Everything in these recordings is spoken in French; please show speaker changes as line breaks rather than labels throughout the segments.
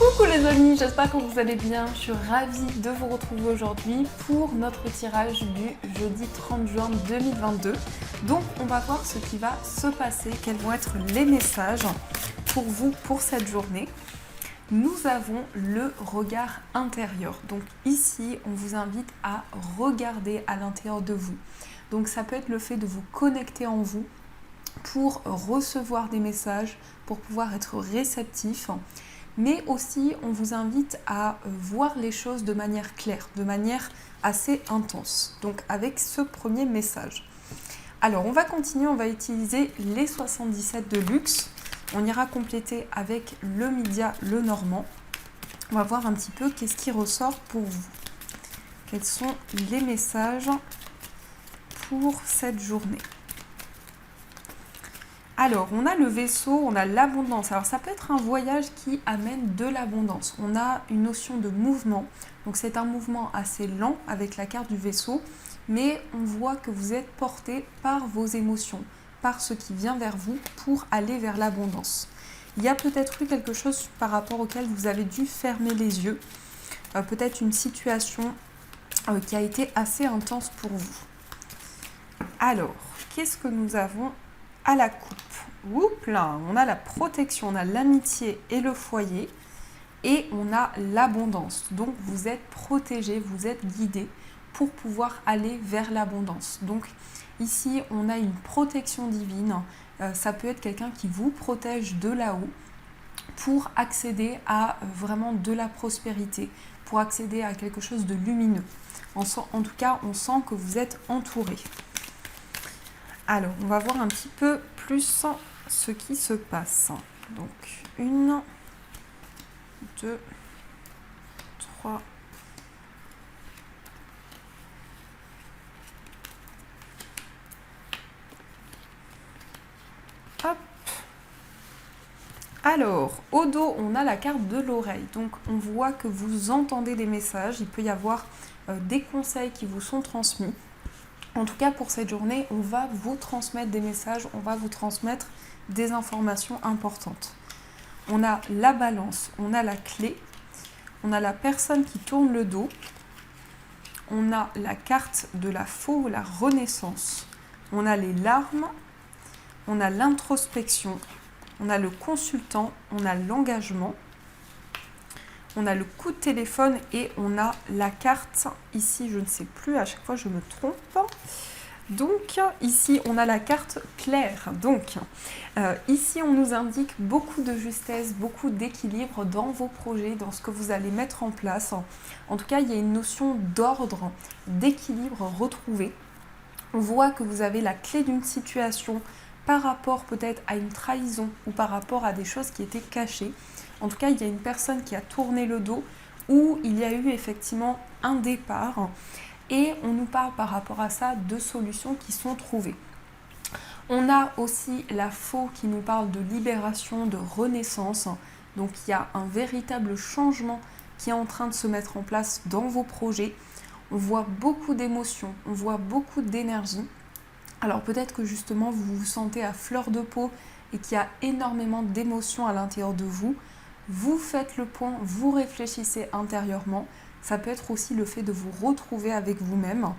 Coucou les amis, j'espère que vous allez bien. Je suis ravie de vous retrouver aujourd'hui pour notre tirage du jeudi 30 juin 2022. Donc on va voir ce qui va se passer, quels vont être les messages pour vous pour cette journée. Nous avons le regard intérieur. Donc ici, on vous invite à regarder à l'intérieur de vous. Donc ça peut être le fait de vous connecter en vous pour recevoir des messages, pour pouvoir être réceptif. Mais aussi, on vous invite à voir les choses de manière claire, de manière assez intense. Donc avec ce premier message. Alors, on va continuer, on va utiliser les 77 de luxe. On ira compléter avec le Mydia, le Normand. On va voir un petit peu qu'est-ce qui ressort pour vous. Quels sont les messages pour cette journée. Alors, on a le vaisseau, on a l'abondance. Alors, ça peut être un voyage qui amène de l'abondance. On a une notion de mouvement. Donc, c'est un mouvement assez lent avec la carte du vaisseau. Mais on voit que vous êtes porté par vos émotions, par ce qui vient vers vous pour aller vers l'abondance. Il y a peut-être eu quelque chose par rapport auquel vous avez dû fermer les yeux. Peut-être une situation qui a été assez intense pour vous. Alors, qu'est-ce que nous avons à la coupe? Oups là, on a la protection, on a l'amitié et le foyer et on a l'abondance. Donc vous êtes protégé, vous êtes guidé pour pouvoir aller vers l'abondance. Donc ici, on a une protection divine. Ça peut être quelqu'un qui vous protège de là-haut pour accéder à vraiment de la prospérité, pour accéder à quelque chose de lumineux. En tout cas, on sent que vous êtes entouré. Alors, on va voir un petit peu plus ce qui se passe. Donc, 1, 2, 3. Hop. Alors, au dos, on a la carte de l'oreille. Donc, on voit que vous entendez des messages. Il peut y avoir des conseils qui vous sont transmis. En tout cas, pour cette journée, on va vous transmettre des messages, on va vous transmettre des informations importantes. On a la balance, on a la clé, on a la personne qui tourne le dos, on a la carte de la faux, la renaissance, on a les larmes, on a l'introspection, on a le consultant, on a l'engagement, on a le coup de téléphone et on a la carte, ici je ne sais plus, à chaque fois je me trompe. Donc ici on a la carte claire. Donc ici on nous indique beaucoup de justesse, beaucoup d'équilibre dans vos projets, dans ce que vous allez mettre en place. En tout cas il y a une notion d'ordre, d'équilibre retrouvé. On voit que vous avez la clé d'une situation par rapport peut-être à une trahison ou par rapport à des choses qui étaient cachées. En tout cas, il y a une personne qui a tourné le dos où il y a eu effectivement un départ et on nous parle par rapport à ça de solutions qui sont trouvées. On a aussi la faux qui nous parle de libération, de renaissance. Donc il y a un véritable changement qui est en train de se mettre en place dans vos projets. On voit beaucoup d'émotions, on voit beaucoup d'énergie. Alors peut-être que justement vous vous sentez à fleur de peau et qu'il y a énormément d'émotions à l'intérieur de vous. Vous faites le point, vous réfléchissez intérieurement. Ça peut être aussi le fait de vous retrouver avec vous-même.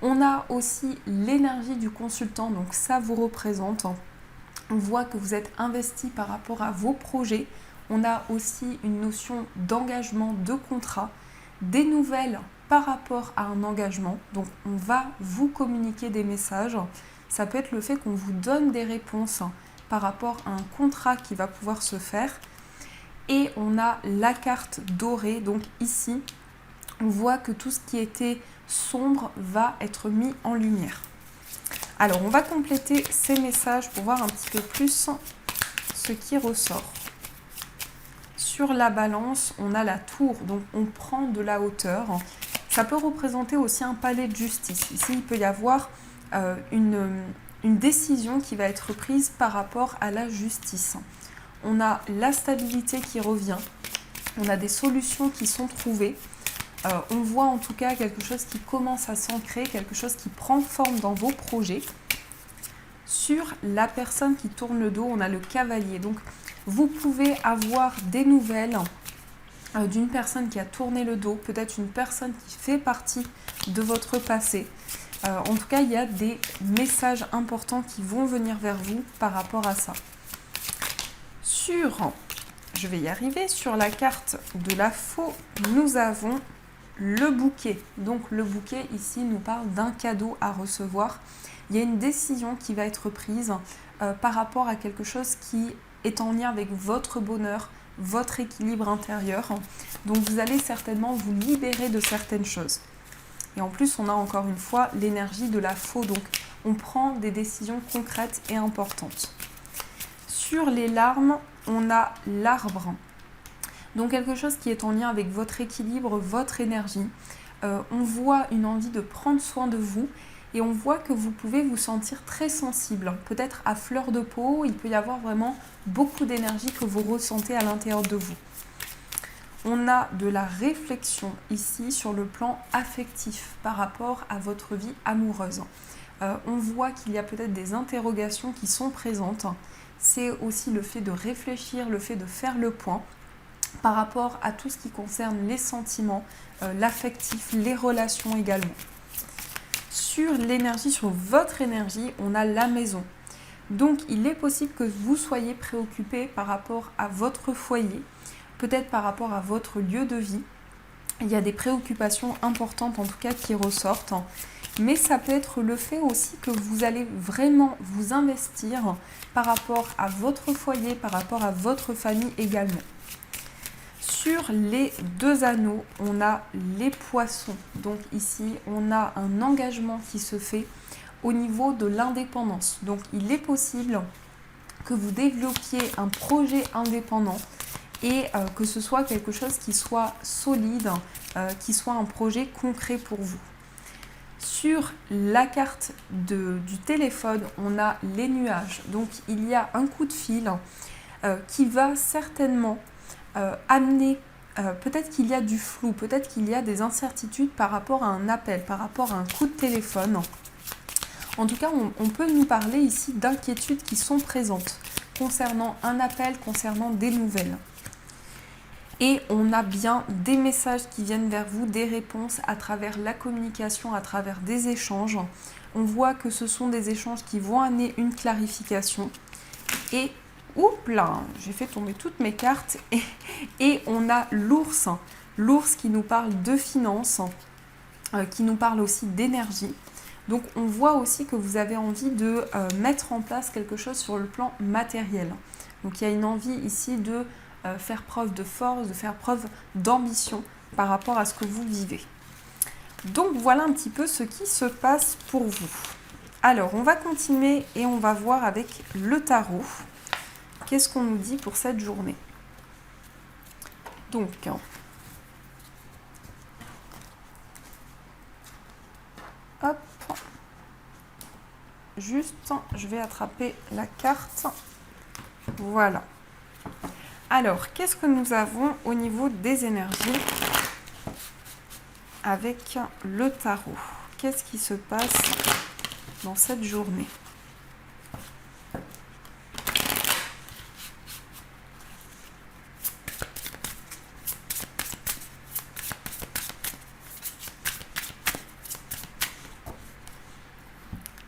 On a aussi l'énergie du consultant, donc ça vous représente. On voit que vous êtes investi par rapport à vos projets. On a aussi une notion d'engagement, de contrat, des nouvelles par rapport à un engagement. Donc on va vous communiquer des messages. Ça peut être le fait qu'on vous donne des réponses par rapport à un contrat qui va pouvoir se faire. Et on a la carte dorée, donc ici, on voit que tout ce qui était sombre va être mis en lumière. Alors, on va compléter ces messages pour voir un petit peu plus ce qui ressort. Sur la balance, on a la tour, donc on prend de la hauteur. Ça peut représenter aussi un palais de justice. Ici, il peut y avoir une décision qui va être prise par rapport à la justice. On a la stabilité qui revient, on a des solutions qui sont trouvées, on voit en tout cas quelque chose qui commence à s'ancrer, quelque chose qui prend forme dans vos projets. Sur la personne qui tourne le dos, on a le cavalier. Donc vous pouvez avoir des nouvelles d'une personne qui a tourné le dos, peut-être une personne qui fait partie de votre passé. En tout cas, il y a des messages importants qui vont venir vers vous par rapport à ça. Je vais y arriver, sur la carte de la faux, nous avons le bouquet. Donc le bouquet ici nous parle d'un cadeau à recevoir. Il y a une décision qui va être prise par rapport à quelque chose qui est en lien avec votre bonheur, votre équilibre intérieur. Donc vous allez certainement vous libérer de certaines choses. Et en plus, on a encore une fois l'énergie de la faux. Donc on prend des décisions concrètes et importantes. Sur les larmes, on a l'arbre. Donc quelque chose qui est en lien avec votre équilibre, votre énergie. On voit une envie de prendre soin de vous et on voit que vous pouvez vous sentir très sensible. Peut-être à fleur de peau, il peut y avoir vraiment beaucoup d'énergie que vous ressentez à l'intérieur de vous. On a de la réflexion ici sur le plan affectif par rapport à votre vie amoureuse. On voit qu'il y a peut-être des interrogations qui sont présentes. C'est aussi le fait de réfléchir, le fait de faire le point par rapport à tout ce qui concerne les sentiments, l'affectif, les relations également. Sur l'énergie, sur votre énergie, on a la maison. Donc il est possible que vous soyez préoccupé par rapport à votre foyer, peut-être par rapport à votre lieu de vie. Il y a des préoccupations importantes en tout cas qui ressortent. Mais ça peut être le fait aussi que vous allez vraiment vous investir par rapport à votre foyer, par rapport à votre famille également. Sur les 2 anneaux, on a les poissons. Donc ici, on a un engagement qui se fait au niveau de l'indépendance. Donc il est possible que vous développiez un projet indépendant et que ce soit quelque chose qui soit solide, qui soit un projet concret pour vous. Sur la carte du téléphone, on a les nuages. Donc il y a un coup de fil qui va certainement amener, peut-être qu'il y a du flou, peut-être qu'il y a des incertitudes par rapport à un appel, par rapport à un coup de téléphone. En tout cas, on peut nous parler ici d'inquiétudes qui sont présentes concernant un appel, concernant des nouvelles. Et on a bien des messages qui viennent vers vous, des réponses à travers la communication, à travers des échanges. On voit que ce sont des échanges qui vont amener une clarification. Et, oups là, j'ai fait tomber toutes mes cartes. Et on a l'ours. L'ours qui nous parle de finances, qui nous parle aussi d'énergie. Donc on voit aussi que vous avez envie de mettre en place quelque chose sur le plan matériel. Donc il y a une envie ici de faire preuve de force, de faire preuve d'ambition par rapport à ce que vous vivez. Donc voilà un petit peu ce qui se passe pour vous. Alors on va continuer et on va voir avec le tarot. Qu'est-ce qu'on nous dit pour cette journée? Donc, hop, juste, je vais attraper la carte. Voilà. Alors, qu'est-ce que nous avons au niveau des énergies avec le tarot? Qu'est-ce qui se passe dans cette journée?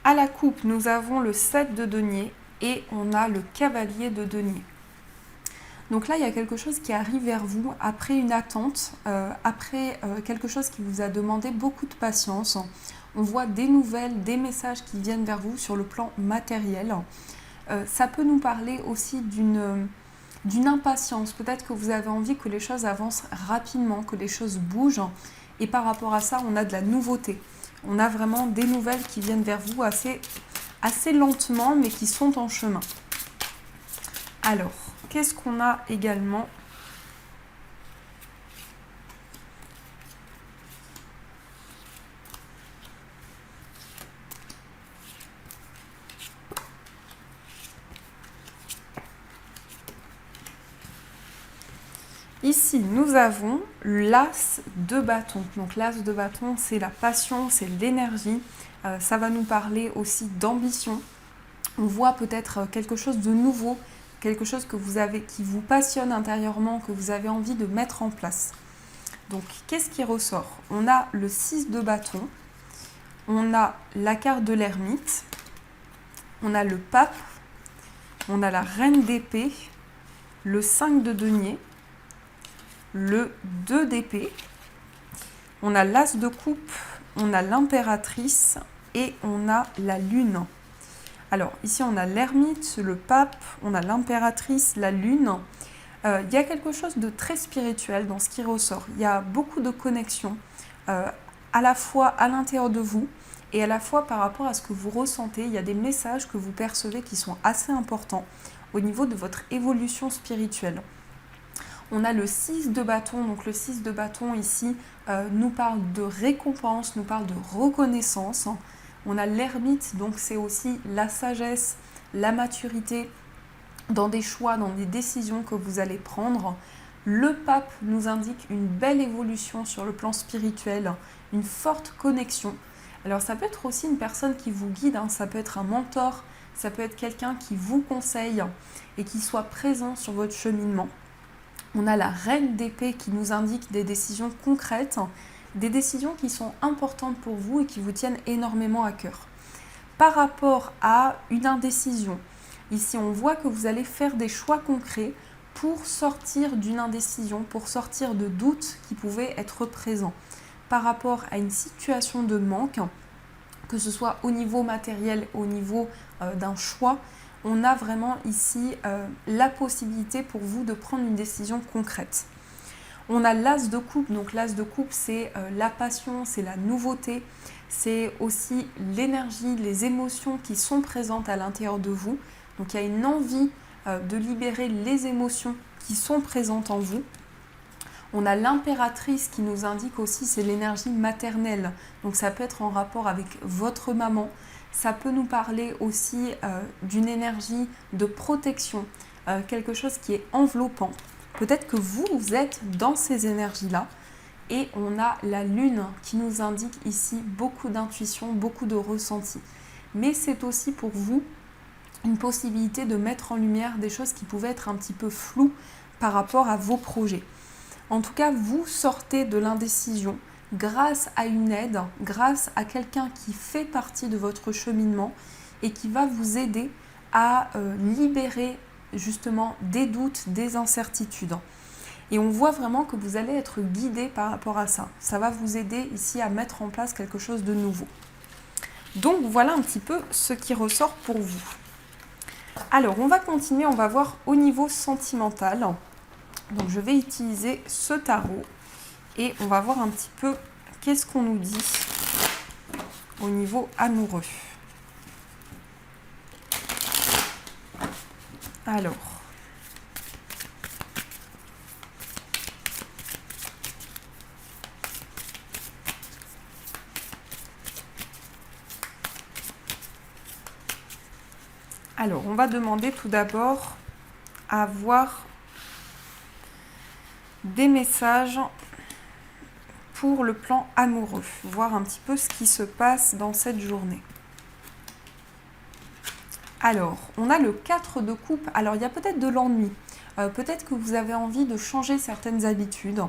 À la coupe, nous avons le 7 de denier et on a le cavalier de denier. Donc là, il y a quelque chose qui arrive vers vous après une attente, après quelque chose qui vous a demandé beaucoup de patience. On voit des nouvelles, des messages qui viennent vers vous sur le plan matériel. Ça peut nous parler aussi d'une impatience. Peut-être que vous avez envie que les choses avancent rapidement, que les choses bougent. Et par rapport à ça, on a de la nouveauté. On a vraiment des nouvelles qui viennent vers vous assez lentement, mais qui sont en chemin. Alors, qu'est-ce qu'on a également? Ici, nous avons l'as de bâton. Donc l'as de bâton, c'est la passion, c'est l'énergie. Ça va nous parler aussi d'ambition. On voit peut-être quelque chose de nouveau, quelque chose que vous avez, qui vous passionne intérieurement, que vous avez envie de mettre en place. Donc, qu'est-ce qui ressort? On a le 6 de bâton, on a la carte de l'ermite, on a le pape, on a la reine d'épée, le 5 de denier, le 2 d'épée, on a l'as de coupe, on a l'impératrice et on a la lune. Alors ici on a l'ermite, le pape, on a l'impératrice, la lune. Il y a quelque chose de très spirituel dans ce qui ressort. Il y a beaucoup de connexions à la fois à l'intérieur de vous et à la fois par rapport à ce que vous ressentez. Il y a des messages que vous percevez qui sont assez importants au niveau de votre évolution spirituelle. On a le 6 de bâton, donc le 6 de bâton ici nous parle de récompense, nous parle de reconnaissance. On a l'ermite, donc c'est aussi la sagesse, la maturité dans des choix, dans des décisions que vous allez prendre. Le pape nous indique une belle évolution sur le plan spirituel, une forte connexion. Alors ça peut être aussi une personne qui vous guide, ça peut être un mentor, ça peut être quelqu'un qui vous conseille et qui soit présent sur votre cheminement. On a la reine d'épée qui nous indique des décisions concrètes, des décisions qui sont importantes pour vous et qui vous tiennent énormément à cœur. Par rapport à une indécision, ici on voit que vous allez faire des choix concrets pour sortir d'une indécision, pour sortir de doutes qui pouvaient être présents. Par rapport à une situation de manque, que ce soit au niveau matériel, au niveau d'un choix, on a vraiment ici la possibilité pour vous de prendre une décision concrète. On a l'as de coupe, donc l'as de coupe c'est la passion, c'est la nouveauté, c'est aussi l'énergie, les émotions qui sont présentes à l'intérieur de vous. Donc il y a une envie de libérer les émotions qui sont présentes en vous. On a l'impératrice qui nous indique aussi, c'est l'énergie maternelle. Donc ça peut être en rapport avec votre maman. Ça peut nous parler aussi d'une énergie de protection, quelque chose qui est enveloppant. Peut-être que vous êtes dans ces énergies-là. Et on a la lune qui nous indique ici beaucoup d'intuition, beaucoup de ressenti. Mais c'est aussi pour vous une possibilité de mettre en lumière des choses qui pouvaient être un petit peu floues par rapport à vos projets. En tout cas, vous sortez de l'indécision grâce à une aide, grâce à quelqu'un qui fait partie de votre cheminement et qui va vous aider à libérer justement des doutes, des incertitudes. Et on voit vraiment que vous allez être guidé par rapport à ça. Ça va vous aider ici à mettre en place quelque chose de nouveau. Donc voilà un petit peu ce qui ressort pour vous. Alors on va continuer, on va voir au niveau sentimental. Donc je vais utiliser ce tarot et on va voir un petit peu qu'est-ce qu'on nous dit au niveau amoureux. Alors, on va demander tout d'abord à voir des messages pour le plan amoureux, voir un petit peu ce qui se passe dans cette journée. Alors, on a le 4 de coupe. Alors, il y a peut-être de l'ennui. Peut-être que vous avez envie de changer certaines habitudes,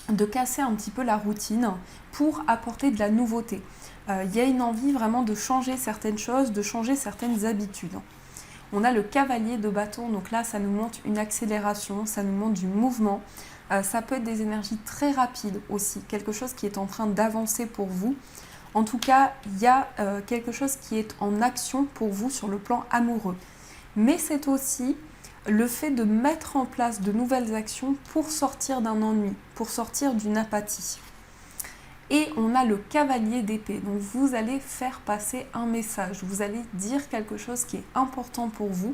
de casser un petit peu la routine pour apporter de la nouveauté. Il y a une envie vraiment de changer certaines choses, de changer certaines habitudes. On a le cavalier de bâton, donc là ça nous montre une accélération, ça nous montre du mouvement. Ça peut être des énergies très rapides aussi, quelque chose qui est en train d'avancer pour vous. En tout cas, il y a quelque chose qui est en action pour vous sur le plan amoureux. Mais c'est aussi le fait de mettre en place de nouvelles actions pour sortir d'un ennui, pour sortir d'une apathie. Et on a le cavalier d'épée. Donc vous allez faire passer un message, vous allez dire quelque chose qui est important pour vous,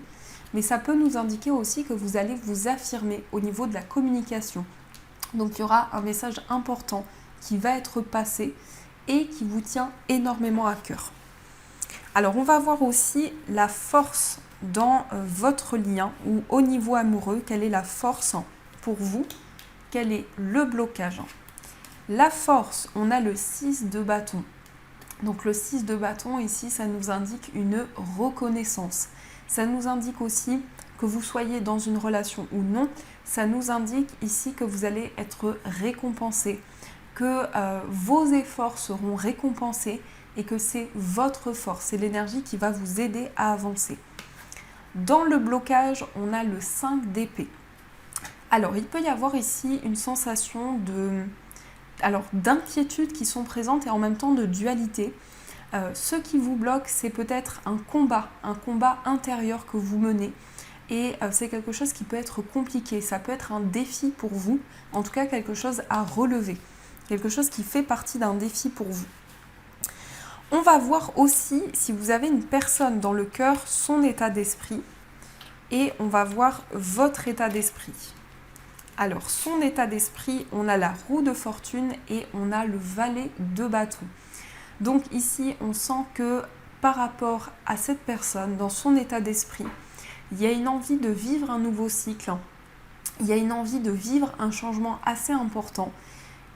mais ça peut nous indiquer aussi que vous allez vous affirmer au niveau de la communication. Donc il y aura un message important qui va être passé et qui vous tient énormément à cœur. Alors on va voir aussi la force dans votre lien ou au niveau amoureux, quelle est la force pour vous, quel est le blocage. La force, on a le 6 de bâton. Donc le 6 de bâton ici, ça nous indique une reconnaissance. Ça nous indique aussi que vous soyez dans une relation ou non, ça nous indique ici que vous allez être récompensé, que vos efforts seront récompensés et que c'est votre force, c'est l'énergie qui va vous aider à avancer. Dans le blocage, on a le 5 d'épée. Alors, il peut y avoir ici une sensation d'inquiétude qui sont présentes et en même temps de dualité. Ce qui vous bloque, c'est peut-être un combat intérieur que vous menez. Et c'est quelque chose qui peut être compliqué, ça peut être un défi pour vous, en tout cas quelque chose à relever, quelque chose qui fait partie d'un défi pour vous. On va voir aussi, si vous avez une personne dans le cœur, son état d'esprit, et on va voir votre état d'esprit. Alors, son état d'esprit, on a la roue de fortune et on a le valet de bâton. Donc ici, on sent que par rapport à cette personne, dans son état d'esprit, il y a une envie de vivre un nouveau cycle, il y a une envie de vivre un changement assez important.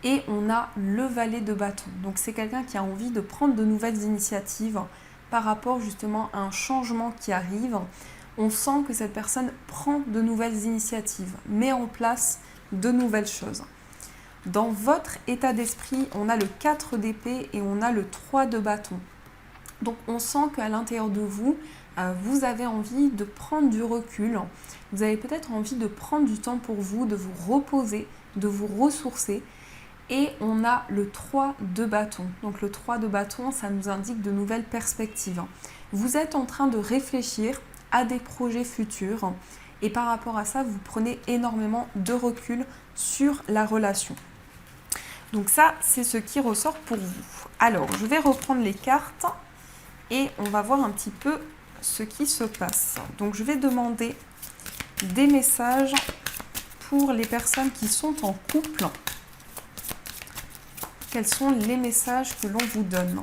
Et on a le valet de bâton. Donc c'est quelqu'un qui a envie de prendre de nouvelles initiatives par rapport justement à un changement qui arrive. On sent que cette personne prend de nouvelles initiatives, met en place de nouvelles choses. Dans votre état d'esprit, on a le 4 d'épée et on a le 3 de bâton. Donc on sent qu'à l'intérieur de vous, vous avez envie de prendre du recul. Vous avez peut-être envie de prendre du temps pour vous, de vous reposer, de vous ressourcer. Et on a le 3 de bâton. Donc le 3 de bâton, ça nous indique de nouvelles perspectives. Vous êtes en train de réfléchir à des projets futurs et par rapport à ça, vous prenez énormément de recul sur la relation. Donc ça, c'est ce qui ressort pour vous. Alors, je vais reprendre les cartes et on va voir un petit peu ce qui se passe. Donc je vais demander des messages pour les personnes qui sont en couple. Quels sont les messages que l'on vous donne?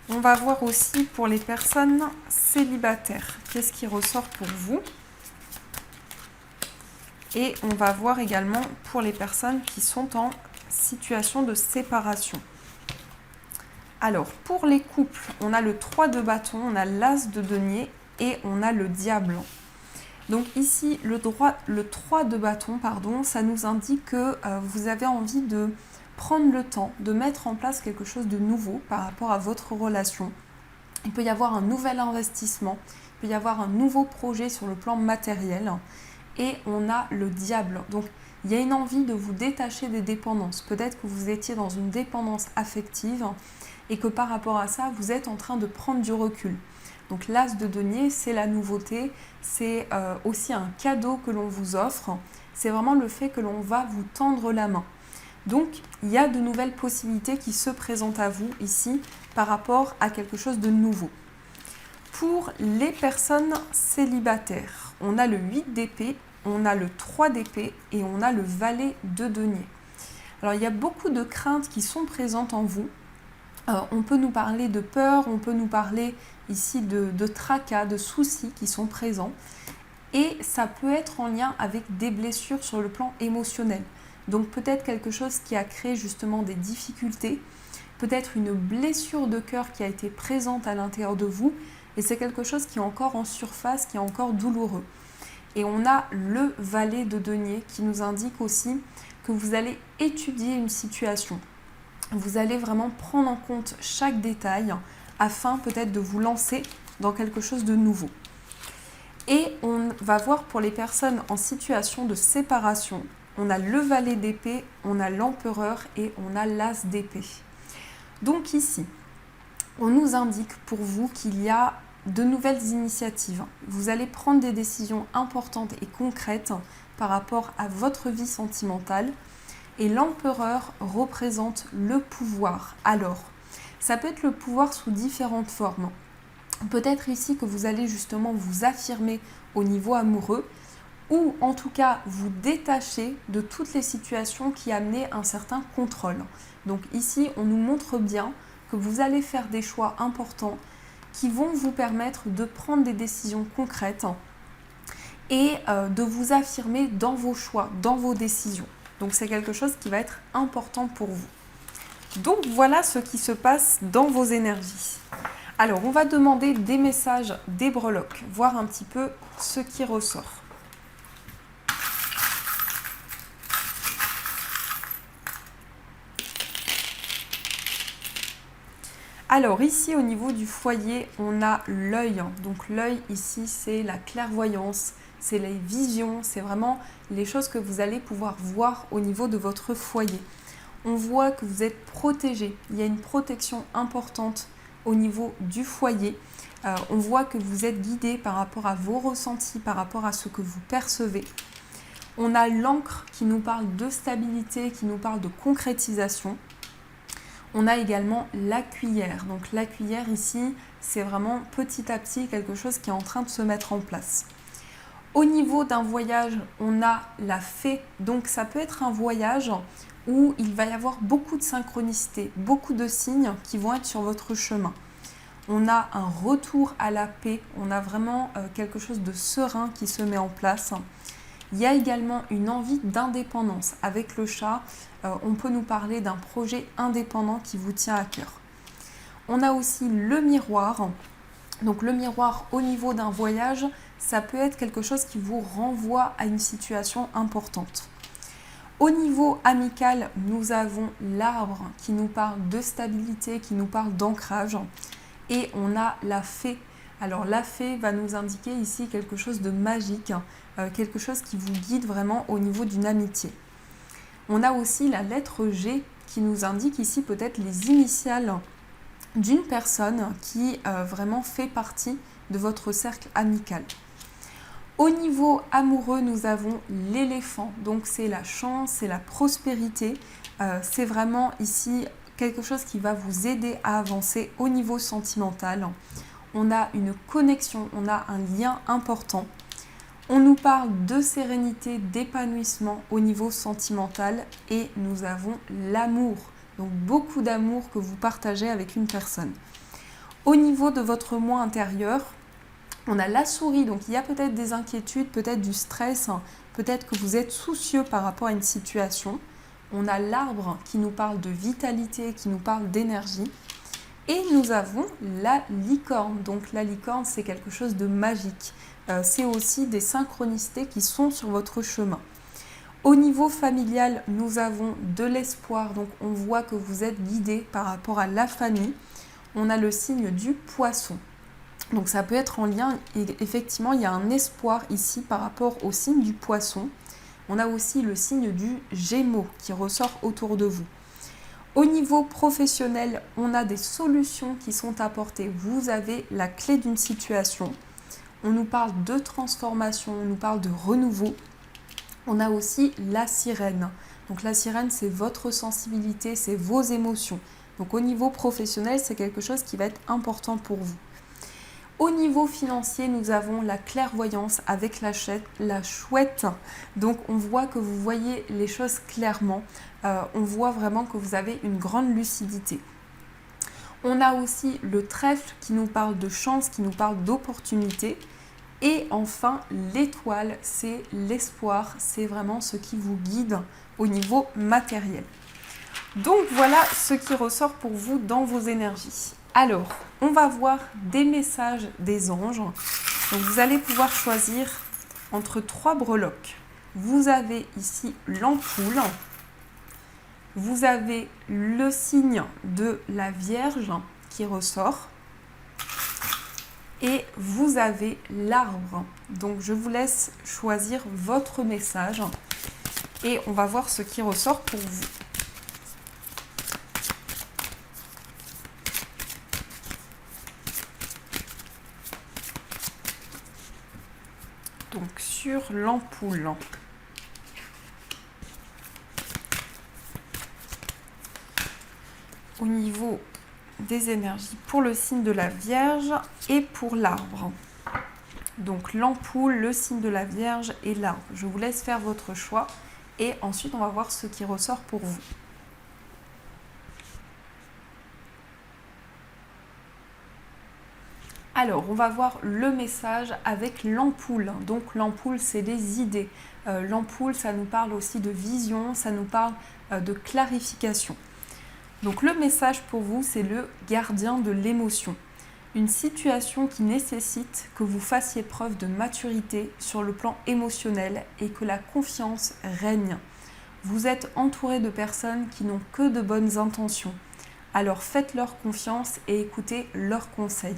On va voir aussi pour les personnes célibataires. Qu'est-ce qui ressort pour vous? Et on va voir également pour les personnes qui sont en situation de séparation. Alors, pour les couples, on a le 3 de bâton, on a l'as de denier et on a le diable. Donc ici, le 3 de bâton, ça nous indique que vous avez envie de prendre le temps, de mettre en place quelque chose de nouveau par rapport à votre relation. Il peut y avoir un nouvel investissement, il peut y avoir un nouveau projet sur le plan matériel. Et on a le diable. Donc il y a une envie de vous détacher des dépendances. Peut-être que vous étiez dans une dépendance affective et que par rapport à ça, vous êtes en train de prendre du recul. Donc l'as de denier, c'est la nouveauté, c'est aussi un cadeau que l'on vous offre. C'est vraiment le fait que l'on va vous tendre la main. Donc il y a de nouvelles possibilités qui se présentent à vous ici par rapport à quelque chose de nouveau. Pour les personnes célibataires, on a le 8 d'épée, on a le 3 d'épée et on a le valet de denier. Alors il y a beaucoup de craintes qui sont présentes en vous. On peut nous parler de peur, on peut nous parler ici de tracas, de soucis qui sont présents. Et ça peut être en lien avec des blessures sur le plan émotionnel. Donc peut-être quelque chose qui a créé justement des difficultés, peut-être une blessure de cœur qui a été présente à l'intérieur de vous. Et c'est quelque chose qui est encore en surface, qui est encore douloureux. Et on a le valet de denier qui nous indique aussi que vous allez étudier une situation. Vous allez vraiment prendre en compte chaque détail afin peut-être de vous lancer dans quelque chose de nouveau. Et on va voir pour les personnes en situation de séparation, on a le valet d'épée, on a l'empereur et on a l'as d'épée. Donc ici, on nous indique pour vous qu'il y a de nouvelles initiatives. Vous allez prendre des décisions importantes et concrètes par rapport à votre vie sentimentale. Et l'empereur représente le pouvoir. Alors, ça peut être le pouvoir sous différentes formes. Peut-être ici que vous allez justement vous affirmer au niveau amoureux ou en tout cas vous détacher de toutes les situations qui amenaient un certain contrôle. Donc ici, on nous montre bien que vous allez faire des choix importants qui vont vous permettre de prendre des décisions concrètes et de vous affirmer dans vos choix, dans vos décisions. Donc c'est quelque chose qui va être important pour vous. Donc voilà ce qui se passe dans vos énergies. Alors, on va demander des messages des breloques, voir un petit peu ce qui ressort. Alors ici au niveau du foyer, on a l'œil. Donc l'œil ici, c'est la clairvoyance, c'est les visions, c'est vraiment les choses que vous allez pouvoir voir au niveau de votre foyer. On voit que vous êtes protégé, il y a une protection importante au niveau du foyer. On voit que vous êtes guidé par rapport à vos ressentis, par rapport à ce que vous percevez. On a l'encre qui nous parle de stabilité, qui nous parle de concrétisation. On a également la cuillère. Donc la cuillère ici, c'est vraiment petit à petit quelque chose qui est en train de se mettre en place. Au niveau d'un voyage, on a la fée. Donc ça peut être un voyage où il va y avoir beaucoup de synchronicité, beaucoup de signes qui vont être sur votre chemin. On a un retour à la paix, on a vraiment quelque chose de serein qui se met en place. Il y a également une envie d'indépendance. Avec le chat, on peut nous parler d'un projet indépendant qui vous tient à cœur. On a aussi le miroir. Donc le miroir au niveau d'un voyage, ça peut être quelque chose qui vous renvoie à une situation importante. Au niveau amical, nous avons l'arbre qui nous parle de stabilité, qui nous parle d'ancrage. Et on a la fée. Alors la fée va nous indiquer ici quelque chose de magique, quelque chose qui vous guide vraiment au niveau d'une amitié. On a aussi la lettre G qui nous indique ici peut-être les initiales d'une personne qui vraiment fait partie de votre cercle amical. Au niveau amoureux, nous avons l'éléphant, donc c'est la chance, c'est la prospérité, c'est vraiment ici quelque chose qui va vous aider à avancer au niveau sentimental. On a une connexion, on a un lien important. On nous parle de sérénité, d'épanouissement au niveau sentimental et nous avons l'amour, donc beaucoup d'amour que vous partagez avec une personne. Au niveau de votre moi intérieur, on a la souris, donc il y a peut-être des inquiétudes, peut-être du stress, peut-être que vous êtes soucieux par rapport à une situation. On a l'arbre qui nous parle de vitalité, qui nous parle d'énergie. Et nous avons la licorne. Donc la licorne, c'est quelque chose de magique. C'est aussi des synchronicités qui sont sur votre chemin. Au niveau familial, nous avons de l'espoir. Donc on voit que vous êtes guidé par rapport à la famille. On a le signe du poisson. Donc ça peut être en lien, et effectivement, il y a un espoir ici par rapport au signe du poisson. On a aussi le signe du Gémeaux qui ressort autour de vous. Au niveau professionnel, on a des solutions qui sont apportées. Vous avez la clé d'une situation. On nous parle de transformation, on nous parle de renouveau. On a aussi la sirène. Donc la sirène, c'est votre sensibilité, c'est vos émotions. Donc au niveau professionnel, c'est quelque chose qui va être important pour vous. Au niveau financier, nous avons la clairvoyance avec la chouette. Donc on voit que vous voyez les choses clairement. On voit vraiment que vous avez une grande lucidité. On a aussi le trèfle qui nous parle de chance, qui nous parle d'opportunité. Et enfin, l'étoile, c'est l'espoir, c'est vraiment ce qui vous guide au niveau matériel. Donc voilà ce qui ressort pour vous dans vos énergies. Alors, on va voir des messages des anges. Donc vous allez pouvoir choisir entre 3 breloques. Vous avez ici l'ampoule. Vous avez le signe de la Vierge qui ressort. Et vous avez l'arbre. Donc je vous laisse choisir votre message. Et on va voir ce qui ressort pour vous. Donc sur l'ampoule. Au niveau des énergies pour le signe de la Vierge et pour l'arbre. Donc l'ampoule, le signe de la Vierge et l'arbre. Je vous laisse faire votre choix et ensuite on va voir ce qui ressort pour vous. Alors, on va voir le message avec l'ampoule. Donc, l'ampoule, c'est des idées. L'ampoule, ça nous parle aussi de vision, ça nous parle de clarification. Donc, le message pour vous, c'est le gardien de l'émotion. Une situation qui nécessite que vous fassiez preuve de maturité sur le plan émotionnel et que la confiance règne. Vous êtes entouré de personnes qui n'ont que de bonnes intentions. Alors faites-leur confiance et écoutez leurs conseils.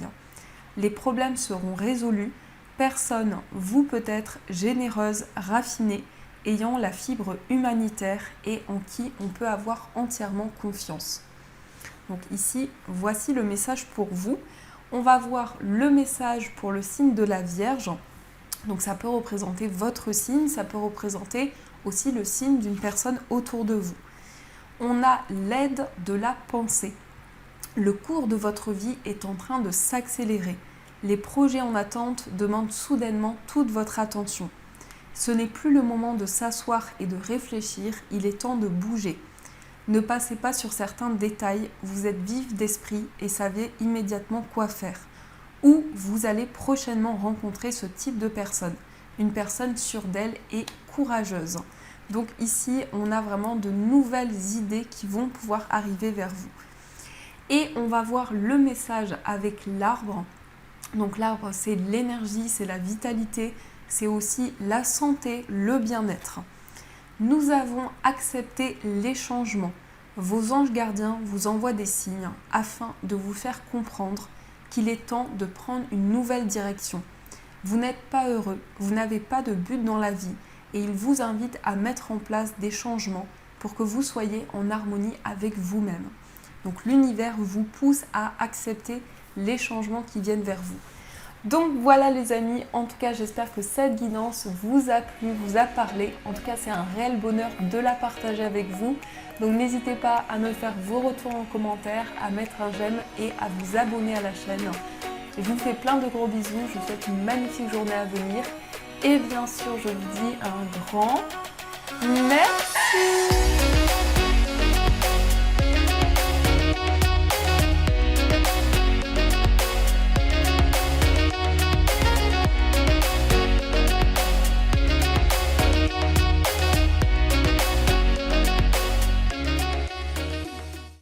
Les problèmes seront résolus. Personne, vous peut être généreuse, raffinée, ayant la fibre humanitaire et en qui on peut avoir entièrement confiance. Donc ici, voici le message pour vous. On va voir le message pour le signe de la Vierge. Donc ça peut représenter votre signe, ça peut représenter aussi le signe d'une personne autour de vous. On a l'aide de la pensée. Le cours de votre vie est en train de s'accélérer. Les projets en attente demandent soudainement toute votre attention. Ce n'est plus le moment de s'asseoir et de réfléchir, il est temps de bouger. Ne passez pas sur certains détails, vous êtes vif d'esprit et savez immédiatement quoi faire. Ou vous allez prochainement rencontrer ce type de personne, une personne sûre d'elle et courageuse. Donc ici, on a vraiment de nouvelles idées qui vont pouvoir arriver vers vous. Et on va voir le message avec l'arbre. Donc l'arbre, c'est l'énergie, c'est la vitalité, c'est aussi la santé, le bien-être. Nous avons accepté les changements. Vos anges gardiens vous envoient des signes afin de vous faire comprendre qu'il est temps de prendre une nouvelle direction. Vous n'êtes pas heureux, vous n'avez pas de but dans la vie et ils vous invitent à mettre en place des changements pour que vous soyez en harmonie avec vous-même. Donc l'univers vous pousse à accepter les changements qui viennent vers vous. Donc voilà les amis, en tout cas j'espère que cette guidance vous a plu, vous a parlé. En tout cas c'est un réel bonheur de la partager avec vous. Donc n'hésitez pas à me faire vos retours en commentaire, à mettre un j'aime et à vous abonner à la chaîne. Je vous fais plein de gros bisous, je vous souhaite une magnifique journée à venir. Et bien sûr je vous dis un grand merci.